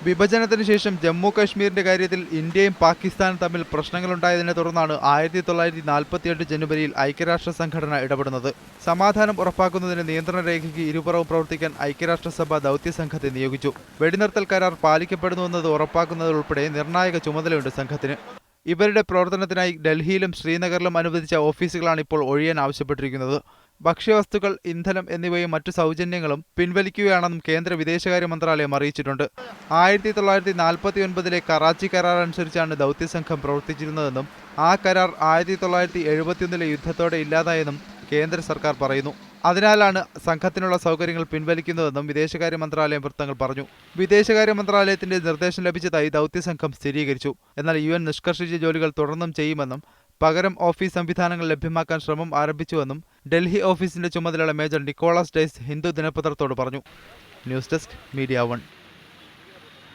വിഭജനത്തിന് ശേഷം ജമ്മു കശ്മീരിന്റെ കാര്യത്തിൽ ഇന്ത്യയും പാകിസ്ഥാനും തമ്മിൽ പ്രശ്നങ്ങളുണ്ടായതിനെ തുടർന്നാണ് 1948 ജനുവരിയിൽ ഐക്യരാഷ്ട്ര സംഘടന ഇടപെടുന്നത്. സമാധാനം ഉറപ്പാക്കുന്നതിന് നിയന്ത്രണ രേഖയ്ക്ക് ഇരുപുറവും പ്രവർത്തിക്കാൻ ഐക്യരാഷ്ട്രസഭ ദൗത്യസംഘത്തെ നിയോഗിച്ചു. വെടിനിർത്തൽ കരാർ പാലിക്കപ്പെടുന്നുവെന്നത് ഉറപ്പാക്കുന്നതുൾപ്പെടെ നിർണായക ചുമതലയുണ്ട് സംഘത്തിന്. ഇവരുടെ പ്രവർത്തനത്തിനായി ഡൽഹിയിലും ശ്രീനഗറിലും അനുവദിച്ച ഓഫീസുകളാണ് ഇപ്പോൾ ഒഴിയാൻ ആവശ്യപ്പെട്ടിരിക്കുന്നത്. ഭക്ഷ്യവസ്തുക്കൾ, ഇന്ധനം എന്നിവയും മറ്റു സൗജന്യങ്ങളും പിൻവലിക്കുകയാണെന്നും കേന്ദ്ര വിദേശകാര്യ മന്ത്രാലയം അറിയിച്ചിട്ടുണ്ട്. 1949 കറാച്ചി കരാർ അനുസരിച്ചാണ് ദൗത്യസംഘം പ്രവർത്തിച്ചിരുന്നതെന്നും ആ കരാർ 1971 യുദ്ധത്തോടെ ഇല്ലാതായെന്നും കേന്ദ്ര സർക്കാർ പറയുന്നു. അതിനാലാണ് സംഘത്തിനുള്ള സൗകര്യങ്ങൾ പിൻവലിക്കുന്നതെന്നും വിദേശകാര്യ മന്ത്രാലയം വൃത്തങ്ങൾ പറഞ്ഞു. വിദേശകാര്യ മന്ത്രാലയത്തിന്റെ നിർദ്ദേശം ലഭിച്ചതായി ദൗത്യസംഘം സ്ഥിരീകരിച്ചു. എന്നാൽ UN നിഷ്കർഷിച്ച ജോലികൾ തുടർന്നും ചെയ്യുമെന്നും പകരം ഓഫീസ് സംവിധാനങ്ങൾ ലഭ്യമാക്കാൻ ശ്രമം ആരംഭിച്ചുവെന്നും ഡൽഹി ഓഫീസിന്റെ ചുമതലയുള്ള മേജർ നിക്കോളാസ് ഡെയ്സ് ഹിന്ദു ദിനപത്രത്തോട് പറഞ്ഞു. News desk, media 1.